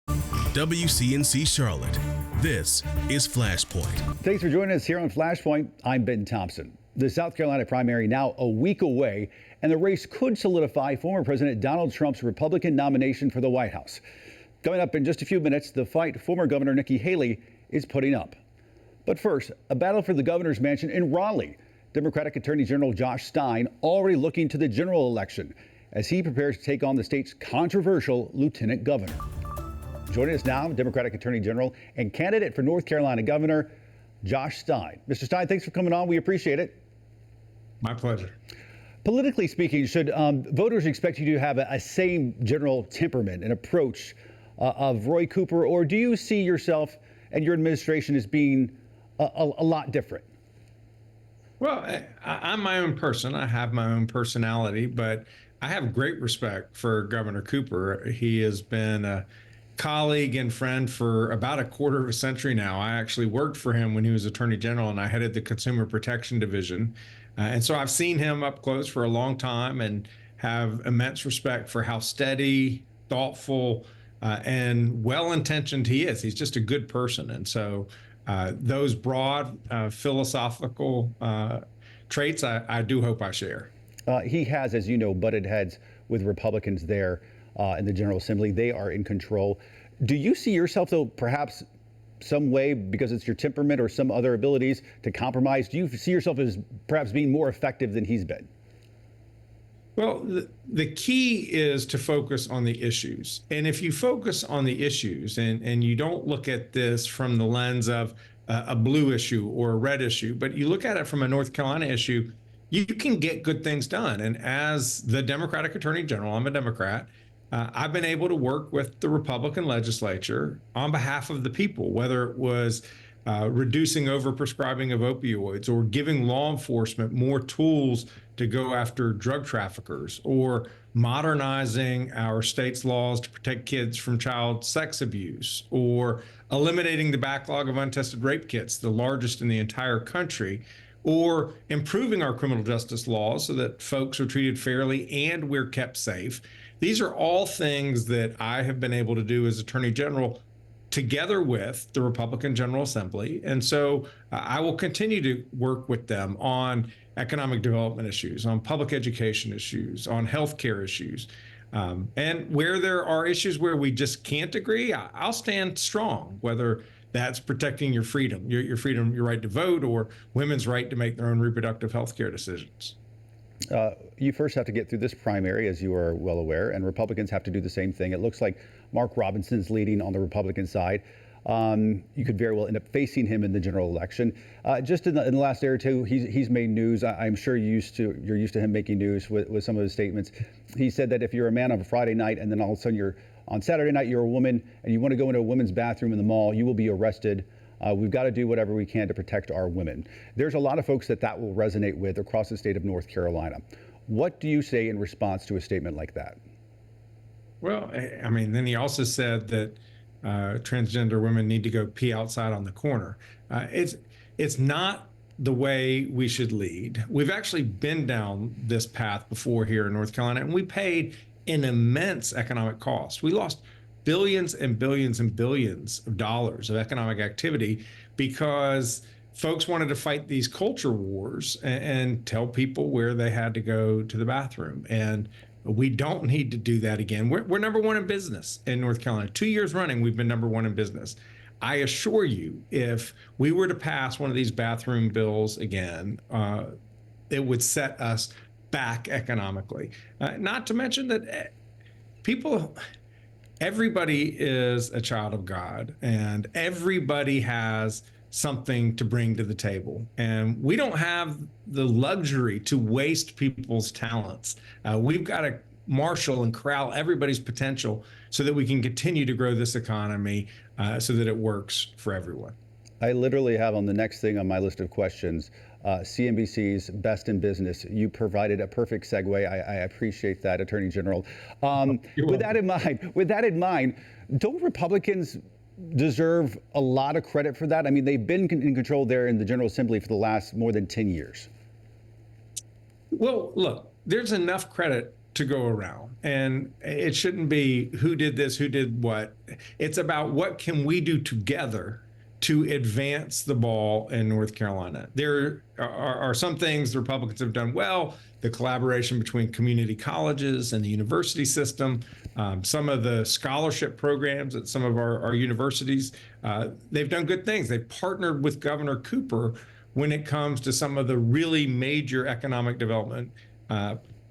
WCNC Charlotte. This is Flashpoint. Thanks for joining us here on Flashpoint. I'm Ben Thompson. The South Carolina primary now a week away, and the race could solidify former President Donald Trump's Republican nomination for the White House. Coming up in just a few minutes, the fight former Governor Nikki Haley is putting up. But first, a battle for the governor's mansion in Raleigh. Democratic Attorney General Josh Stein already looking to the general election as he prepares to take on the state's controversial lieutenant governor. Joining us now, Democratic Attorney General and candidate for North Carolina Governor, Josh Stein. Mr. Stein, thanks for coming on. We appreciate it. My pleasure. Politically speaking, should voters expect you to have a same general temperament and approach of Roy Cooper, or do you see yourself and your administration as being a lot different? Well, I'm my own person. I have my own personality, but I have great respect for Governor Cooper. He has been a colleague and friend for about a quarter of a century now. I actually worked for him when he was Attorney General, and I headed the Consumer Protection Division. And so I've seen him up close for a long time and have immense respect for how steady, thoughtful, and well-intentioned he is. He's just a good person. And so those broad philosophical traits, I do hope I share. He has, as you know, butted heads with Republicans there in the General Assembly. They are in control. Do you see yourself, though, perhaps some way, because it's your temperament or some other abilities, to compromise? Do you see yourself as perhaps being more effective than he's been? Well, the key is to focus on the issues. And if you focus on the issues and you don't look at this from the lens of a blue issue or a red issue, but you look at it from a North Carolina issue, you can get good things done. And as the Democratic Attorney General, I'm a Democrat, I've been able to work with the Republican legislature on behalf of the people, whether it was reducing overprescribing of opioids or giving law enforcement more tools to go after drug traffickers, or modernizing our state's laws to protect kids from child sex abuse, or eliminating the backlog of untested rape kits, the largest in the entire country, or improving our criminal justice laws so that folks are treated fairly and we're kept safe. These are all things that I have been able to do as Attorney General together with the Republican General Assembly. And so I will continue to work with them on economic development issues, on public education issues, on healthcare issues. And where there are issues where we just can't agree, I'll stand strong, whether that's protecting your freedom, your freedom, your right to vote, or women's right to make their own reproductive health care decisions. You first have to get through this primary, as you are well aware, and Republicans have to do the same thing. It looks like Mark Robinson's leading on the Republican side. You could very well end up facing him in the general election. Just in the last day or two, he's made news. I'm sure you're used to him making news with some of his statements. He said that if you're a man on a Friday night and then all of a sudden on Saturday night you're a woman and you want to go into a women's bathroom in the mall, you will be arrested. We've got to do whatever we can to protect our women. There's a lot of folks that will resonate with across the state of North Carolina. What do you say in response to a statement like that? Well, I mean, then he also said that transgender women need to go pee outside on the corner. It's not the way we should lead. We've actually been down this path before here in North Carolina, and we paid an immense economic cost. We lost billions and billions and billions of dollars of economic activity because folks wanted to fight these culture wars and tell people where they had to go to the bathroom. And we don't need to do that again. We're number one in business in North Carolina. 2 years running, we've been number one in business. I assure you, if we were to pass one of these bathroom bills again, it would set us back economically. Not to mention that everybody is a child of God, and everybody has something to bring to the table. And we don't have the luxury to waste people's talents. We've got to marshal and corral everybody's potential so that we can continue to grow this economy so that it works for everyone. I literally have on the next thing on my list of questions, CNBC's Best in Business. You provided a perfect segue. I appreciate that, Attorney General. With that in mind, don't Republicans deserve a lot of credit for that? I mean, they've been in control there in the General Assembly for the last more than 10 years. Well, look, there's enough credit to go around. And it shouldn't be who did this, who did what. It's about what can we do together to advance the ball in North Carolina. There are some things the Republicans have done well, the collaboration between community colleges and the university system, some of the scholarship programs at some of our universities. They've done good things. They've partnered with Governor Cooper when it comes to some of the really major economic development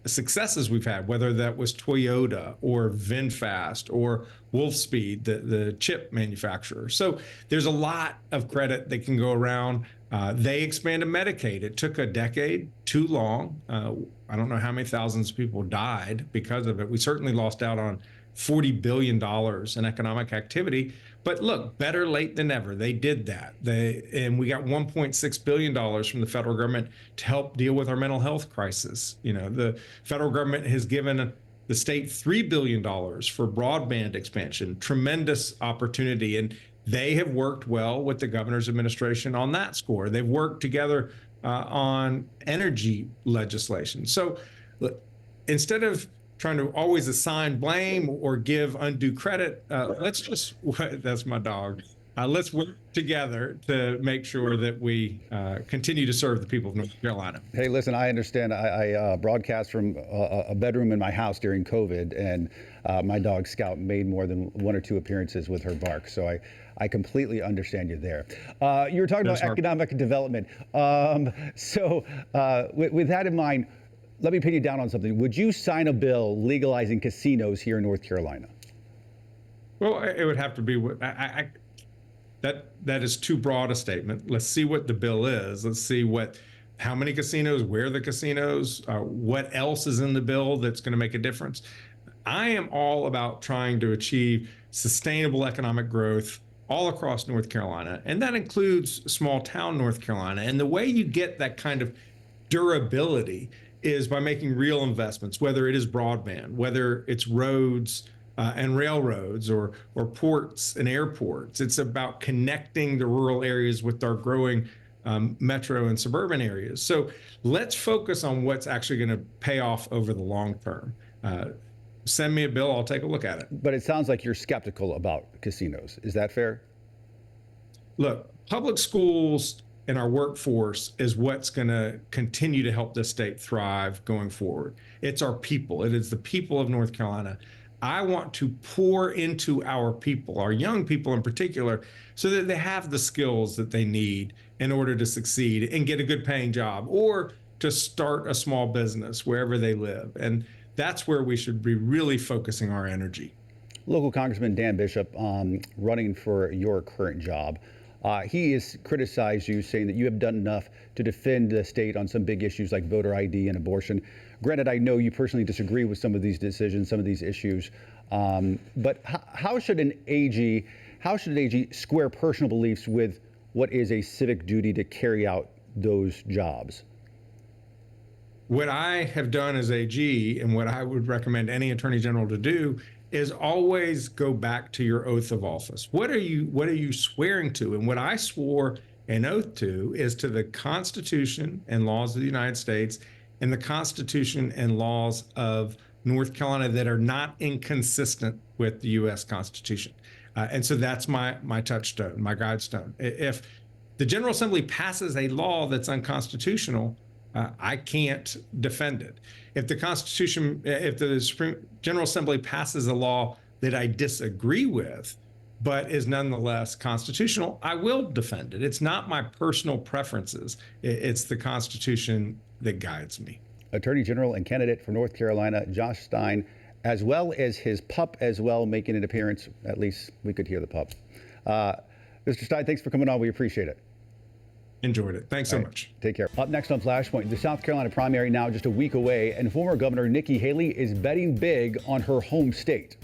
successes we've had, whether that was Toyota or VinFast or Wolfspeed, the chip manufacturer. So there's a lot of credit that can go around. They expanded Medicaid. It took a decade, too long. I don't know how many thousands of people died because of it. We certainly lost out on $40 billion in economic activity. But look, better late than never. They did that. And we got $1.6 billion from the federal government to help deal with our mental health crisis. You know, the federal government has given the state $3 billion for broadband expansion, tremendous opportunity. And they have worked well with the governor's administration on that score. They've worked together on energy legislation. So look, instead of trying to always assign blame or give undue credit, let's just, that's my dog. Let's work together to make sure that we continue to serve the people of North Carolina. Hey, listen, I understand. I broadcast from a bedroom in my house during COVID, and my dog Scout made more than 1 or 2 appearances with her bark. So I completely understand you there. You were talking about economic development. So with that in mind, let me pin you down on something. Would you sign a bill legalizing casinos here in North Carolina? Well, it would have to be that is too broad a statement. Let's see what the bill is. Let's see how many casinos, where the casinos, what else is in the bill that's going to make a difference. I am all about trying to achieve sustainable economic growth all across North Carolina, and that includes small town North Carolina. And the way you get that kind of durability is by making real investments, whether it is broadband, whether it's roads and railroads or ports and airports. It's about connecting the rural areas with our growing metro and suburban areas. So let's focus on what's actually going to pay off over the long term. Send me a bill, I'll take a look at it. But it sounds like you're skeptical about casinos. Is that fair? Look, public schools and our workforce is what's going to continue to help this state thrive going forward. It's our people. It is the people of North Carolina. I want to pour into our people, our young people in particular, so that they have the skills that they need in order to succeed and get a good paying job or to start a small business wherever they live. And that's where we should be really focusing our energy. Local Congressman Dan Bishop, running for your current job, he has criticized you, saying that you have done enough to defend the state on some big issues like voter ID and abortion. Granted, I know you personally disagree with some of these decisions, some of these issues, but how should an AG square personal beliefs with what is a civic duty to carry out those jobs? What I have done as AG and what I would recommend any attorney general to do is always go back to your oath of office. What are you swearing to? And what I swore an oath to is to the Constitution and laws of the United States and the Constitution and laws of North Carolina that are not inconsistent with the U.S. Constitution. And so that's my touchstone, my guidestone. If the General Assembly passes a law that's unconstitutional, I can't defend it. If the General Assembly passes a law that I disagree with, but is nonetheless constitutional, I will defend it. It's not my personal preferences. It's the Constitution that guides me. Attorney General and candidate for North Carolina, Josh Stein, as well as his pup as well, making an appearance. At least we could hear the pup. Mr. Stein, thanks for coming on. We appreciate it. Enjoyed it. Thanks so much. Take care. Up next on Flashpoint, the South Carolina primary now just a week away, and former Governor Nikki Haley is betting big on her home state.